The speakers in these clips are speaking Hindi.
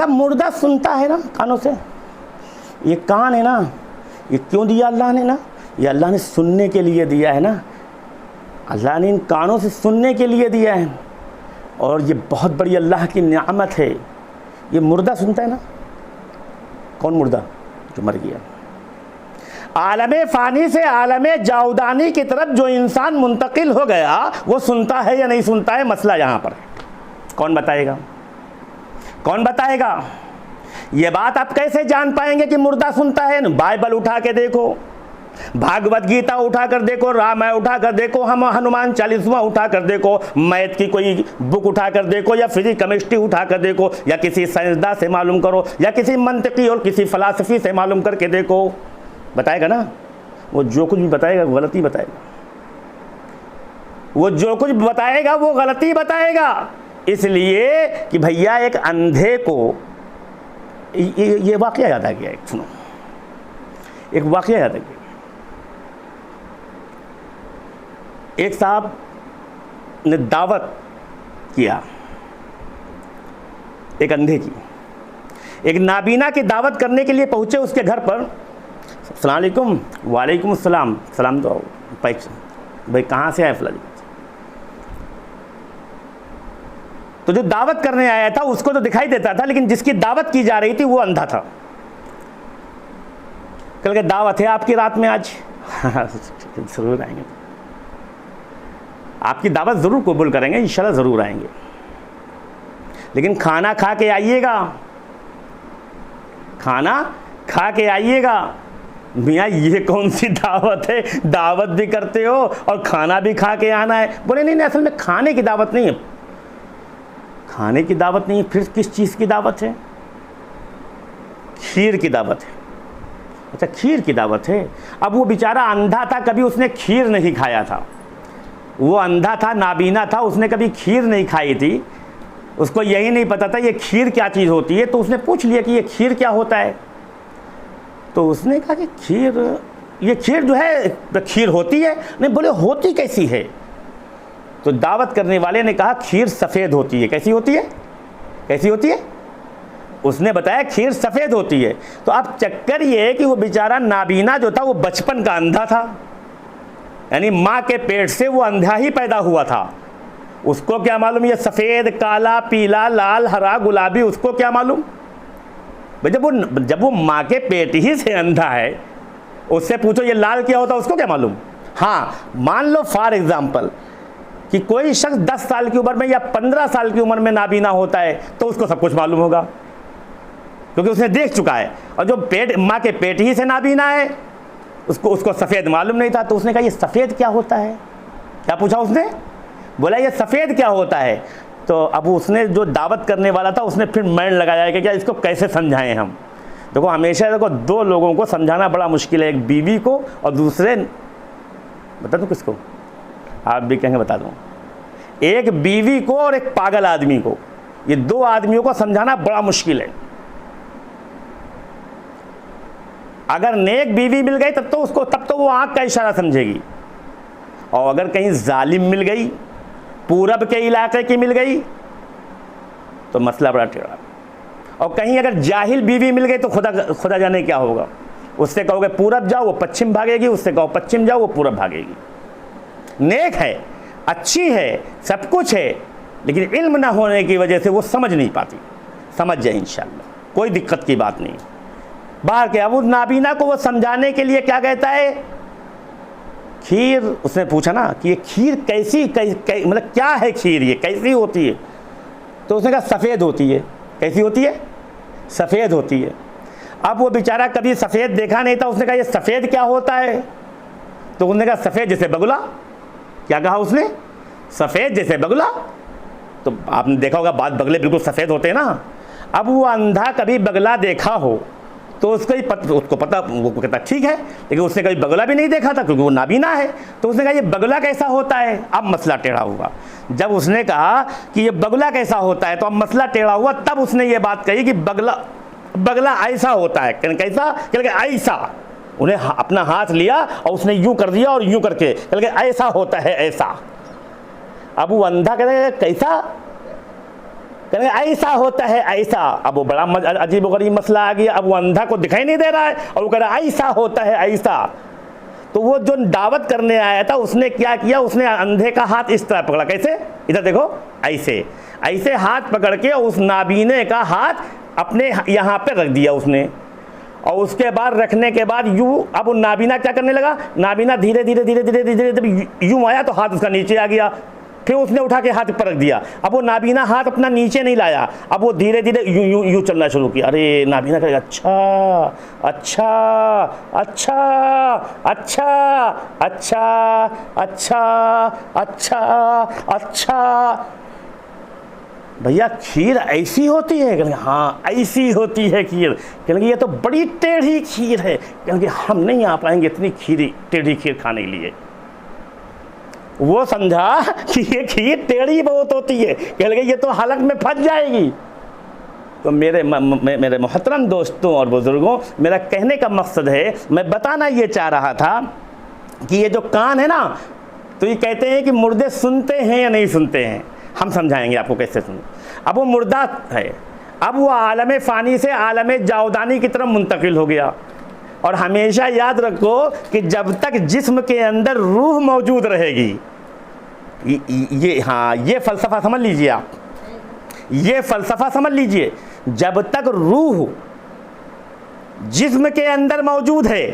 साहब मुर्दा सुनता है ना कानों से, ये कान है ना, ये क्यों दिया अल्लाह ने ना, ये अल्लाह ने सुनने के लिए दिया है ना, अल्लाह ने इन कानों से सुनने के लिए दिया है, और ये बहुत बड़ी अल्लाह की नियामत है। ये मुर्दा सुनता है ना, कौन मुर्दा? जो मर गया। आलमे फ़ानी से आलमे जाउदानी की तरफ जो इंसान मुंतकिल हो गया वो सुनता है या नहीं सुनता है, मसला यहाँ पर है। कौन बताएगा? कौन बताएगा? ये बात आप कैसे जान पाएंगे कि मुर्दा सुनता है? बाइबल उठा के देखो, भागवत गीता उठा कर देखो, रामायण उठा कर देखो, हम हनुमान चालीसवां उठा कर देखो, मैथ की कोई बुक उठा कर देखो, या फिजिक्स केमिस्ट्री उठा कर देखो, या किसी साइंसदान से मालूम करो, या किसी मंतिकी और किसी फलासफी से मालूम करके देखो, बताएगा ना। वो जो कुछ भी बताएगा वो गलती बताएगा, वो जो कुछ बताएगा वो गलती बताएगा। इसलिए कि भैया एक अंधे को ये वाकया याद आ गया, एक सुनो, एक वाकया याद आ गया। एक साहब ने दावत किया एक अंधे की, एक नाबीना की दावत करने के लिए पहुंचे उसके घर पर। अस्सलाम वालेकुम। वालेकुम अस्सलाम। सलाम दो भाई, कहाँ से आए? फलानी। तो जो दावत करने आया था उसको तो दिखाई देता था, लेकिन जिसकी दावत की जा रही थी वो अंधा था। कल के दावत है आपकी रात में आज? जरूर आएंगे, आपकी दावत ज़रूर कबूल करेंगे, इंशाल्लाह ज़रूर आएंगे, लेकिन खाना खा के आइएगा, खाना खा के आइएगा। मियाँ ये कौन सी दावत है? दावत भी करते हो और खाना भी खा के आना है? बोले नहीं नहीं, असल में खाने की दावत नहीं है। खाने की दावत नहीं है, फिर किस चीज़ की दावत है? खीर की दावत है। अच्छा, खीर की दावत है। अब वो बेचारा अंधा था, कभी उसने खीर नहीं खाया था। वो अंधा था, नाबीना था, उसने कभी खीर नहीं खाई थी, उसको यही नहीं पता था ये खीर क्या चीज़ होती है। तो उसने पूछ लिया कि ये खीर क्या होता है। तो उसने कहा कि खीर, ये खीर जो है खीर होती है। नहीं, बोले होती कैसी है? तो दावत करने वाले ने कहा खीर सफ़ेद होती है। कैसी होती है? कैसी होती है? उसने बताया खीर सफ़ेद होती है। तो अब चक्कर ये है कि वो बेचारा नाबीना जो था वो बचपन का अंधा था, यानी माँ के पेट से वो अंधा ही पैदा हुआ था। उसको क्या मालूम ये सफ़ेद, काला, पीला, लाल, हरा, गुलाबी, उसको क्या मालूम? जब वो माँ के पेट ही से अंधा है, उससे पूछो ये लाल क्या होता है, उसको क्या मालूम? हाँ, मान लो फॉर एग्जाम्पल कि कोई शख्स 10 साल की उम्र में या 15 साल की उम्र में नाबीना होता है, तो उसको सब कुछ मालूम होगा क्योंकि उसने देख चुका है। और जो माँ के पेट ही से नाबीना है, उसको सफ़ेद मालूम नहीं था। तो उसने कहा ये सफ़ेद क्या होता है? क्या पूछा उसने? बोला ये सफ़ेद क्या होता है? तो अब उसने, जो दावत करने वाला था, उसने फिर माइंड लगाया कि क्या इसको कैसे समझाएं हम। देखो हमेशा देखो दो लोगों को समझाना बड़ा मुश्किल है, एक बीवी को और दूसरे, बता दूँ किसको? आप भी कहेंगे बता दूँ। एक बीवी को और एक पागल आदमी को, ये दो आदमियों को समझाना बड़ा मुश्किल है। अगर नेक बीवी मिल गई तब तो वो आँख का इशारा समझेगी, और अगर कहीं जालिम मिल गई, पूरब के इलाके की मिल गई, तो मसला बड़ा टेढ़ा। और कहीं अगर जाहिल बीवी मिल गई तो खुदा जाने क्या होगा। उससे कहोगे पूरब जाओ, वो पश्चिम भागेगी, उससे कहो पश्चिम जाओ, वो पूरब भागेगी। नेक है, अच्छी है, सब कुछ है, लेकिन इल्म ना होने की वजह से वो समझ नहीं पाती। समझ जाए इंशाअल्लाह, कोई दिक्कत की बात नहीं। बाहर के अब उस नाबीना को वो समझाने के लिए क्या कहता है? खीर। उसने पूछा ना कि ये खीर कैसी मतलब क्या है खीर, ये कैसी होती है? तो उसने कहा सफ़ेद होती है। कैसी होती है? सफ़ेद होती है। अब वो बेचारा कभी सफ़ेद देखा नहीं था, उसने कहा ये सफ़ेद क्या होता है? तो उसने कहा सफ़ेद जैसे बगुला। क्या कहा उसने? सफ़ेद जैसे बगुला। तो आपने देखा होगा बात, बगले बिल्कुल सफ़ेद होते हैं ना। अब वो अंधा कभी बगला देखा हो तो उसको पता, वो कहता ठीक है, लेकिन उसने कभी बगला भी नहीं देखा था क्योंकि वो नाबीना है। तो उसने कहा ये बगला कैसा होता है? अब मसला टेढ़ा हुआ। जब उसने कहा कि ये बगला कैसा होता है तो अब मसला टेढ़ा हुआ। तब उसने ये बात कही कि बगला ऐसा होता है। कैसा? कहते ऐसा। उन्हें अपना हाथ लिया और उसने यूं कर दिया और यूं करके कहते ऐसा होता है, ऐसा। अब वो अंधा कहता कैसा? कहेंगे ऐसा होता है ऐसा। अब वो बड़ा अजीब गरीब मसला आ गया, अब वो अंधा को दिखाई नहीं दे रहा है और वो कह रहा है ऐसा होता है ऐसा। तो वो जो दावत करने आया था उसने क्या किया, उसने अंधे का हाथ इस तरह पकड़ा, कैसे, इधर देखो, ऐसे ऐसे हाथ पकड़ के उस नाबीने का हाथ अपने यहाँ पे रख दिया उसने। और उसके बाद रखने के बाद यूँ, अब वो नाबीना क्या करने लगा, नाबीना धीरे धीरे धीरे धीरे धीरे धीरे यूँ आया तो हाथ उसका नीचे आ गया, फिर उसने उठा के हाथ पर रख दिया। अब वो नाबीना हाथ अपना नीचे नहीं लाया, अब वो धीरे धीरे यूँ यूँ यूँ चलना शुरू किया। अरे नाबीना कहेगा अच्छा अच्छा अच्छा अच्छा अच्छा अच्छा अच्छा अच्छा। भैया खीर ऐसी होती है? कहेंगे हाँ ऐसी होती है खीर। कहेंगे ये तो बड़ी टेढ़ी खीर है। कहेंगे हम नहीं आ पाएंगे इतनी टेढ़ी खीर खाने के लिए। वो समझा कि ये खीर टेढ़ी बहुत होती है, कहेंगे ये तो हलक में फंस जाएगी। तो मेरे मोहतरम दोस्तों और बुजुर्गों, मेरा कहने का मकसद है, मैं बताना ये चाह रहा था कि ये जो कान है ना, तो ये कहते हैं कि मुर्दे सुनते हैं या नहीं सुनते हैं। हम समझाएंगे आपको कैसे सुने। अब वो मुर्दा है, अब वो आलम फ़ानी से आलम जावदानी की तरफ मुंतकिल हो गया। और हमेशा याद रखो कि जब तक जिस्म के अंदर रूह मौजूद रहेगी, ये हाँ ये फ़लसफ़ा समझ लीजिए आप, ये फ़लसफ़ा समझ लीजिए, जब तक रूह जिस्म के अंदर मौजूद है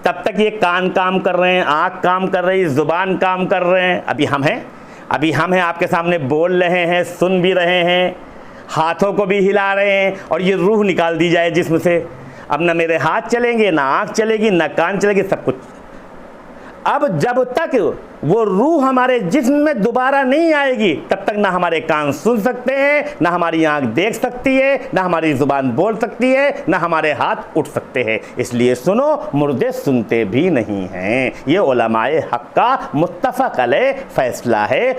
तब तक ये कान काम कर रहे हैं, आँख काम कर रही है, ज़ुबान काम कर रहे हैं। अभी हम हैं आपके सामने बोल रहे हैं, सुन भी रहे हैं, हाथों को भी हिला रहे हैं, और ये रूह निकाल दी जाए जिस्म से, अब ना मेरे हाथ चलेंगे, ना आँख चलेगी, ना कान चलेगी, सब कुछ। अब जब तक वो रूह हमारे जिस्म में दोबारा नहीं आएगी तब तक ना हमारे कान सुन सकते हैं, ना हमारी आँख देख सकती है, ना हमारी ज़ुबान बोल सकती है, ना हमारे हाथ उठ सकते हैं। इसलिए सुनो, मुर्दे सुनते भी नहीं हैं। ये उलमाए हक़ का मुत्तफ़क़ अलैह फ़ैसला है।